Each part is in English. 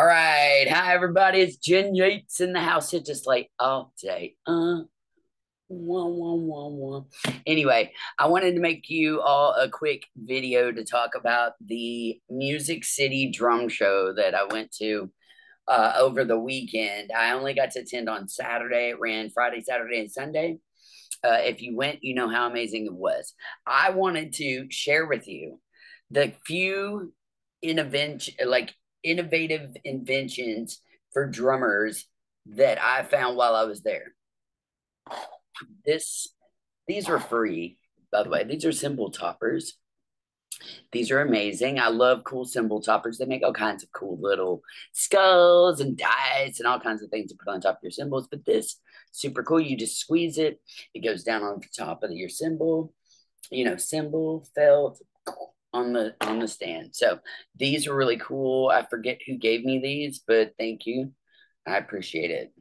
All right. Hi, everybody. It's Jen Yates in the house. Hit just like all day. One. Anyway, I wanted to make you all a quick video to talk about the Music City Drum Show that I went to over the weekend. I only got to attend on Saturday. It ran Friday, Saturday, and Sunday. If you went, you know how amazing it was. I wanted to share with you the few innovative inventions for drummers that I found while I was there. This these are free, by the way. These are cymbal toppers. These are amazing. I love cool cymbal toppers. They make all kinds of cool little skulls and dice and all kinds of things to put on top of your cymbals. But this super cool. You just squeeze it. It goes down on the top of your cymbal. Cymbal felt on the stand. So these are really cool. I forget who gave me these, but thank you. I appreciate it.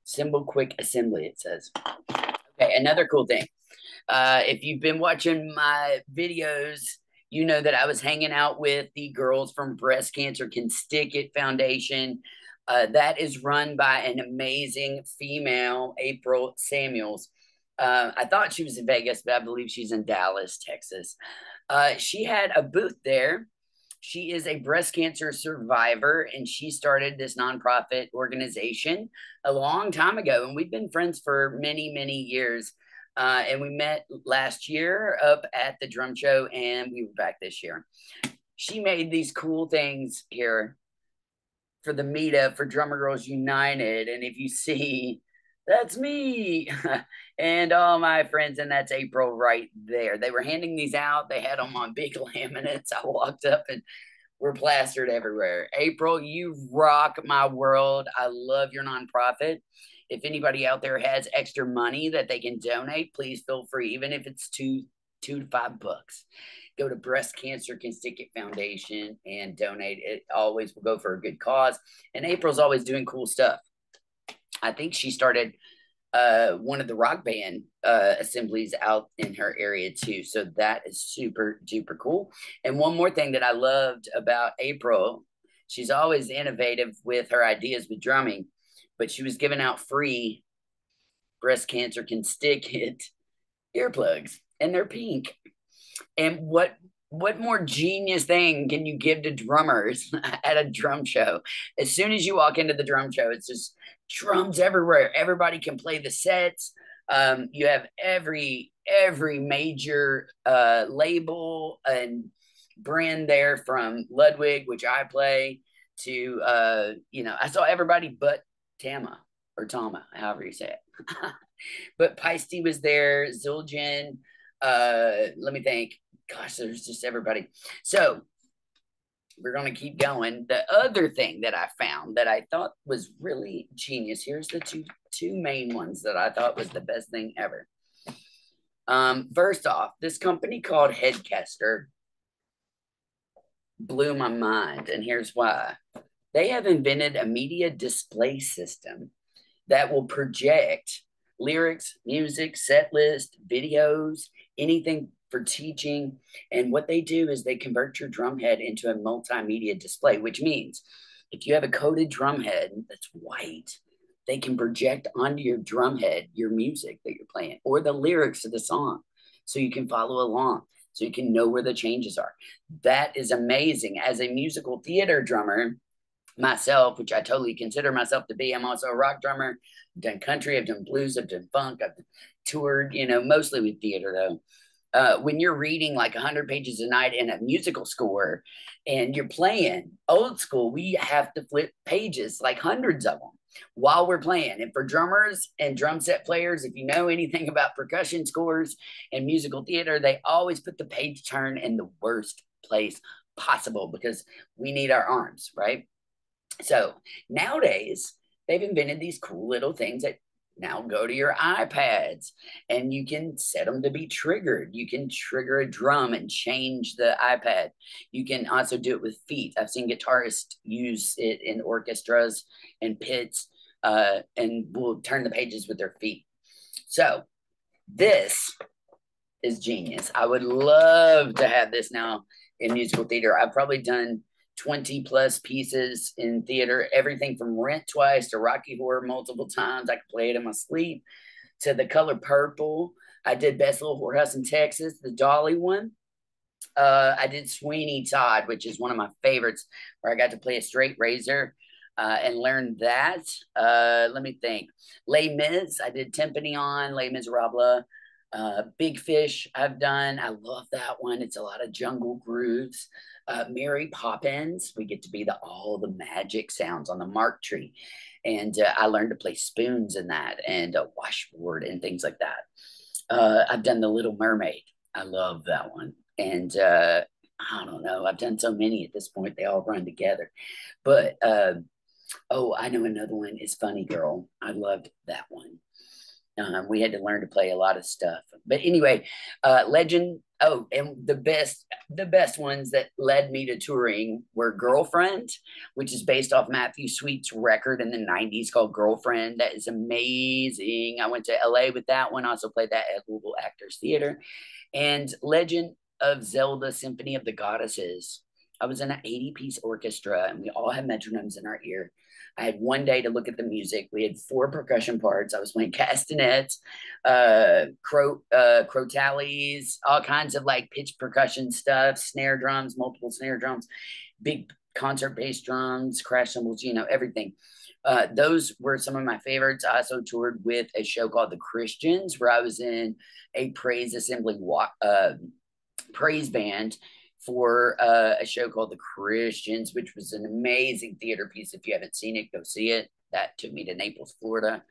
Cymbal quick assembly, it says. Okay, another cool thing. If you've been watching my videos, you know that I was hanging out with the girls from Breast Cancer Can Stick It Foundation. That is run by an amazing female, April Samuels. I thought she was in Vegas, but I believe she's in Dallas, Texas. She had a booth there. She is a breast cancer survivor, and she started this nonprofit organization a long time ago. And we've been friends for many, many years. And we met last year up at the drum show, and we were back this year. She made these cool things here for the meetup for Drummer Girls United. And if you see, that's me and all my friends, and that's April right there. They were handing these out. They had them on big laminates. I walked up and we're plastered everywhere. April, you rock my world. I love your nonprofit. If anybody out there has extra money that they can donate, please feel free, even if it's two to $5. Go to Breast Cancer Can Stick It Foundation and donate. It always will go for a good cause. And April's always doing cool stuff. I think she started one of the rock band assemblies out in her area too. So that is super duper cool. And one more thing that I loved about April, she's always innovative with her ideas with drumming, but she was giving out free Breast Cancer Can Stick It earplugs, and they're pink. And what more genius thing can you give to drummers at a drum show? As soon as you walk into the drum show, it's just drums everywhere. Everybody can play the sets. You have every major label and brand there, from Ludwig, which I play, to I saw everybody but Tama or Tama, however you say it. But Peisty was there, Zildjian. Let me think. Gosh, there's just everybody. So we're going to keep going. The other thing that I found that I thought was really genius. Here's the two main ones that I thought was the best thing ever. First off, this company called Headcaster blew my mind, and here's why. They have invented a media display system that will project lyrics, music, set list, videos, anything for teaching. And what they do is they convert your drum head into a multimedia display, which means if you have a coated drum head that's white, they can project onto your drum head your music that you're playing or the lyrics of the song, so you can follow along, so you can know where the changes are. That is amazing. As a musical theater drummer myself, which I totally consider myself to be, I'm also a rock drummer. I've done country, I've done blues, I've done funk, I've toured, mostly with theater though. When you're reading like 100 pages a night in a musical score and you're playing old school, we have to flip pages, like hundreds of them, while we're playing. And for drummers and drum set players, if you know anything about percussion scores and musical theater, they always put the page turn in the worst place possible because we need our arms, right? So nowadays, they've invented these cool little things that now go to your iPads, and you can set them to be triggered. You can trigger a drum and change the iPad. You can also do it with feet. I've seen guitarists use it in orchestras and pits, and will turn the pages with their feet. So this is genius. I would love to have this now in musical theater. I've probably done 20 plus pieces in theater, everything from Rent twice to Rocky Horror multiple times. I could play it in my sleep, to The Color Purple. I did Best Little Whorehouse in Texas, the Dolly one. I did Sweeney Todd, which is one of my favorites, where I got to play a straight razor and learn that. Let me think. Les Mis, I did Timpani on Les Miserables. Big Fish, I've done. I love that one. It's a lot of jungle grooves. Mary Poppins, we get to be all the magic sounds on the mark tree. And I learned to play spoons in that, and a washboard and things like that. I've done The Little Mermaid. I love that one. And I don't know. I've done so many at this point. They all run together. But oh, I know another one is Funny Girl. I loved that one. We had to learn to play a lot of stuff. But anyway, Legend. Oh, and the best ones that led me to touring were Girlfriend, which is based off Matthew Sweet's record in the 90s called Girlfriend. That is amazing. I went to LA with that one. Also played that at Louisville Actors Theater. And Legend of Zelda Symphony of the Goddesses. I was in an 80-piece orchestra, and we all had metronomes in our ear. I had one day to look at the music. We had 4 percussion parts. I was playing castanets, crotales, all kinds of like pitch percussion stuff, snare drums, multiple snare drums, big concert bass drums, crash cymbals, everything. Those were some of my favorites. I also toured with a show called The Christians, where I was in a praise assembly praise band for a show called The Christians, which was an amazing theater piece. If you haven't seen it, go see it. That took me to Naples, Florida,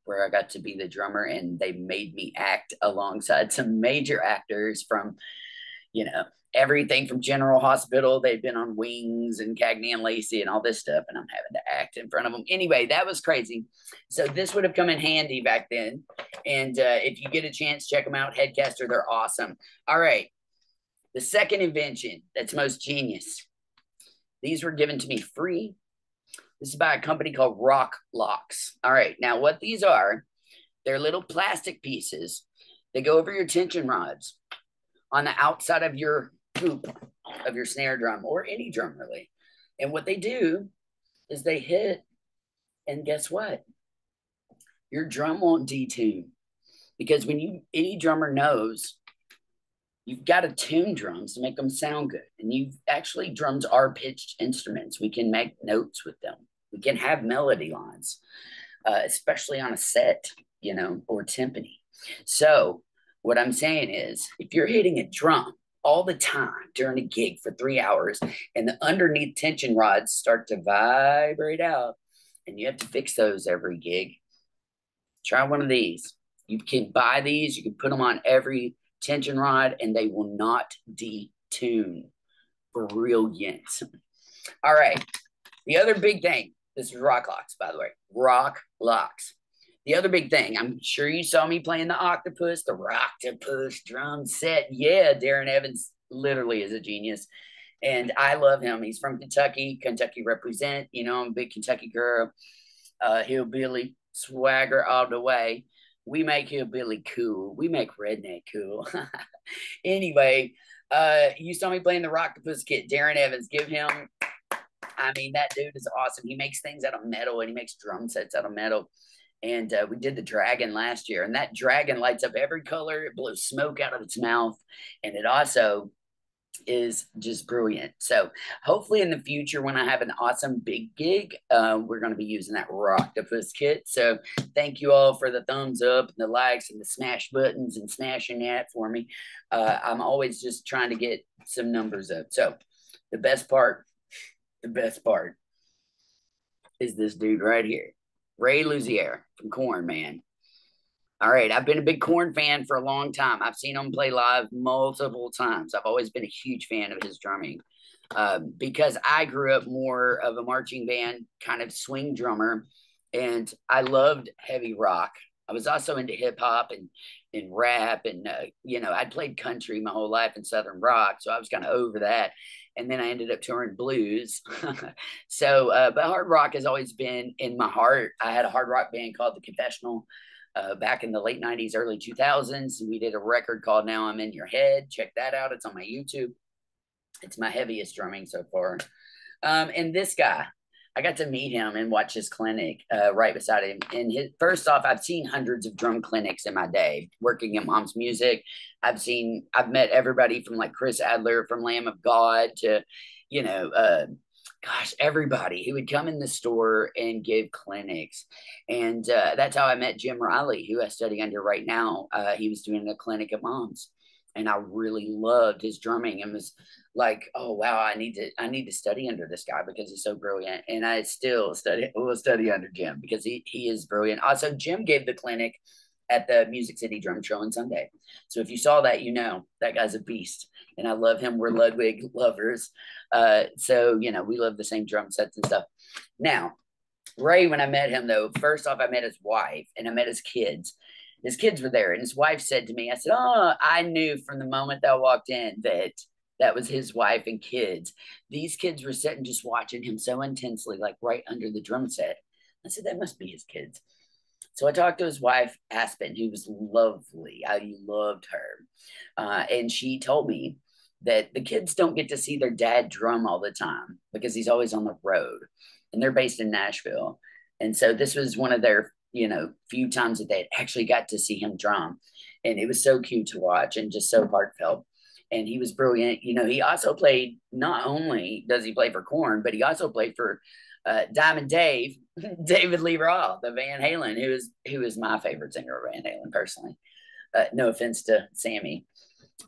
where I got to be the drummer, and they made me act alongside some major actors from, everything from General Hospital. They'd been on Wings and Cagney and Lacey and all this stuff, and I'm having to act in front of them. Anyway, that was crazy. So this would have come in handy back then. And if you get a chance, check them out. Headcaster, they're awesome. All right. The second invention that's most genius. These were given to me free. This is by a company called Rock Locks. All right. Now, what these are, they're little plastic pieces. They go over your tension rods on the outside of your hoop of your snare drum, or any drum really. And what they do is they hit, and guess what? Your drum won't detune, because any drummer knows you've got to tune drums to make them sound good. And drums are pitched instruments. We can make notes with them. We can have melody lines, especially on a set, or timpani. So what I'm saying is, if you're hitting a drum all the time during a gig for 3 hours, and the underneath tension rods start to vibrate out, and you have to fix those every gig, try one of these. You can buy these. You can put them on every tension rod, and they will not detune. Brilliant. All right. The other big thing, this is Rock Locks, by the way. Rock Locks. The other big thing, I'm sure you saw me playing the Rocktopus drum set. Yeah, Darren Evans literally is a genius. And I love him. He's from Kentucky. Kentucky represent. I'm a big Kentucky girl. Hillbilly swagger all the way. We make hillbilly cool. We make redneck cool. Anyway, you saw me playing the Rocktopus kit. Darren Evans, give him. That dude is awesome. He makes things out of metal, and he makes drum sets out of metal. And we did the dragon last year, and that dragon lights up every color. It blows smoke out of its mouth, and it also is just brilliant. So hopefully in the future, when I have an awesome big gig, we're going to be using that Rocktopus kit. So thank you all for the thumbs up and the likes and the smash buttons and smashing that for me. I'm always just trying to get some numbers up. So the best part is this dude right here, Ray Luzier from KORN, man. All right, I've been a big KORN fan for a long time. I've seen him play live multiple times. I've always been a huge fan of his drumming because I grew up more of a marching band kind of swing drummer, and I loved heavy rock. I was also into hip hop and rap, and I'd played country my whole life and Southern rock, so I was kind of over that. And then I ended up touring blues. So, but hard rock has always been in my heart. I had a hard rock band called The Confessional back in the late 90s, early 2000s. We did a record called Now I'm in Your Head. Check that out. It's on my YouTube. It's my heaviest drumming so far. And this guy, I got to meet him and watch his clinic right beside him. And first off, I've seen hundreds of drum clinics in my day working at Mom's Music. I've met everybody from like Chris Adler from Lamb of God to, you know, gosh, everybody who would come in the store and give clinics. And that's how I met Jim Riley, who I study under right now. He was doing a clinic at Mom's. And I really loved his drumming and was like, oh wow, I need to study under this guy because he's so brilliant. And I still will study under Jim because he is brilliant. Also, Jim gave the clinic at the Music City Drum Show on Sunday. So if you saw that, you know that guy's a beast. And I love him. We're Ludwig lovers. So we love the same drum sets and stuff. Now, Ray, when I met him though, first off, I met his wife and I met his kids. His kids were there, and his wife said to me, I said, oh, I knew from the moment that I walked in that that was his wife and kids. These kids were sitting just watching him so intensely, like right under the drum set. I said, that must be his kids. So I talked to his wife, Aspen, who was lovely. I loved her. And she told me that the kids don't get to see their dad drum all the time because he's always on the road. And they're based in Nashville. And so this was one of their, few times that they had actually got to see him drum. And it was so cute to watch and just so heartfelt. And he was brilliant. He also played, not only does he play for KORN, but he also played for Diamond Dave, David Lee Roth of Van Halen, who is my favorite singer of Van Halen personally. No offense to Sammy.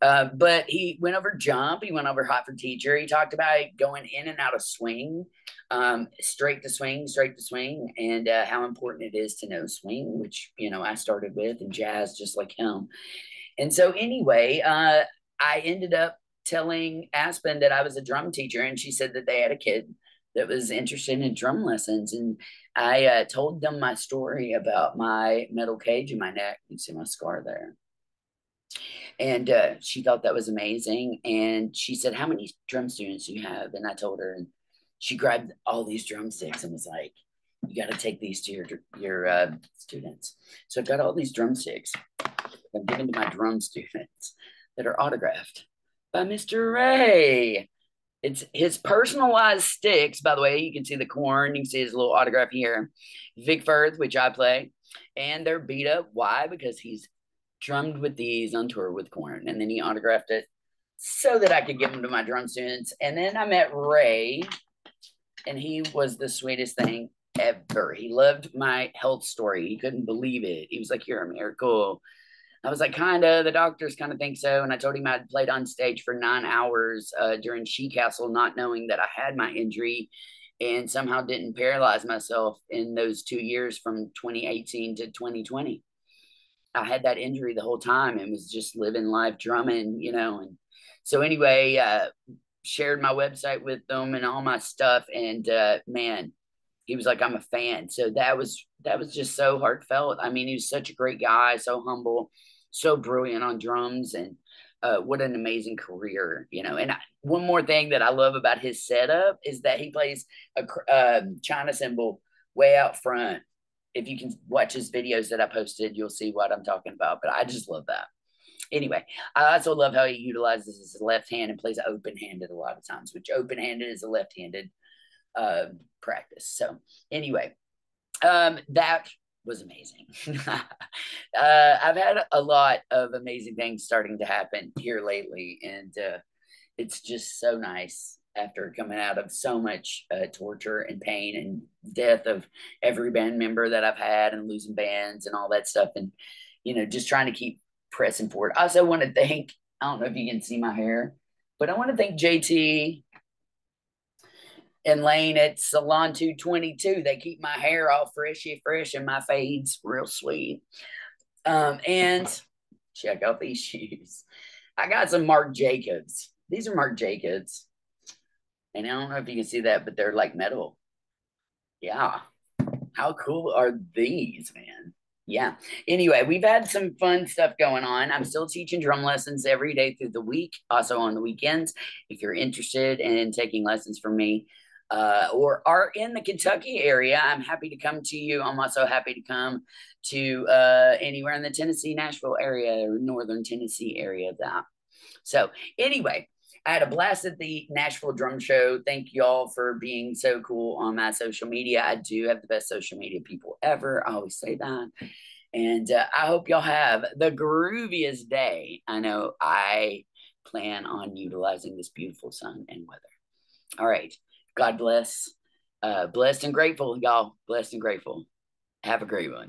But he went over jump. He went over hot for teacher. He talked about going in and out of swing, straight to swing, and how important it is to know swing, which, I started with, and jazz just like him. And so anyway, I ended up telling Aspen that I was a drum teacher, and she said that they had a kid that was interested in drum lessons. And I told them my story about my metal cage in my neck. You see my scar there. And she thought that was amazing. And she said, how many drum students do you have? And I told her, and she grabbed all these drumsticks and was like, you got to take these to your students. So I've got all these drumsticks I'm giving to my drum students that are autographed by Mr. Ray. It's his personalized sticks, by the way. You can see the KORN. You can see his little autograph here. Vic Firth, which I play. And they're beat up. Why? Because he's drummed with these on tour with KORN. And then he autographed it so that I could give them to my drum students. And then I met Ray, and he was the sweetest thing ever. He loved my health story. He couldn't believe it. He was like, you're a miracle. I was like, kinda. The doctors kind of think so. And I told him I'd played on stage for 9 hours during She Castle, not knowing that I had my injury, and somehow didn't paralyze myself in those 2 years from 2018 to 2020. I had that injury the whole time and was just living life drumming, And so anyway, shared my website with them and all my stuff. And man, he was like, I'm a fan. So that was just so heartfelt. I mean, he was such a great guy, so humble, so brilliant on drums, and what an amazing career, And one more thing that I love about his setup is that he plays a China cymbal way out front. If you can watch his videos that I posted, you'll see what I'm talking about. But I just love that. Anyway, I also love how he utilizes his left hand and plays open-handed a lot of times, which open-handed is a left-handed practice. So anyway, that was amazing. I've had a lot of amazing things starting to happen here lately, and it's just so nice after coming out of so much torture and pain and death of every band member that I've had, and losing bands and all that stuff, and just trying to keep pressing forward. I also want to thank, I don't know if you can see my hair, but I want to thank JT and Lane at Salon 222. They keep my hair all fresh and my fades real sweet. And check out these shoes. I got some Marc Jacobs. These are Marc Jacobs. And I don't know if you can see that, but they're like metal. Yeah. How cool are these, man? Yeah. Anyway, we've had some fun stuff going on. I'm still teaching drum lessons every day through the week, also on the weekends. If you're interested in taking lessons from me, or are in the Kentucky area, I'm happy to come to you. I'm also happy to come to anywhere in the Tennessee, Nashville area, or northern Tennessee area of that. So anyway, I had a blast at the Nashville Drum Show. Thank y'all for being so cool on my social media. I do have the best social media people ever. I always say that. And I hope y'all have the grooviest day. I know I plan on utilizing this beautiful sun and weather. All right. God bless. Blessed and grateful, y'all. Blessed and grateful. Have a great one.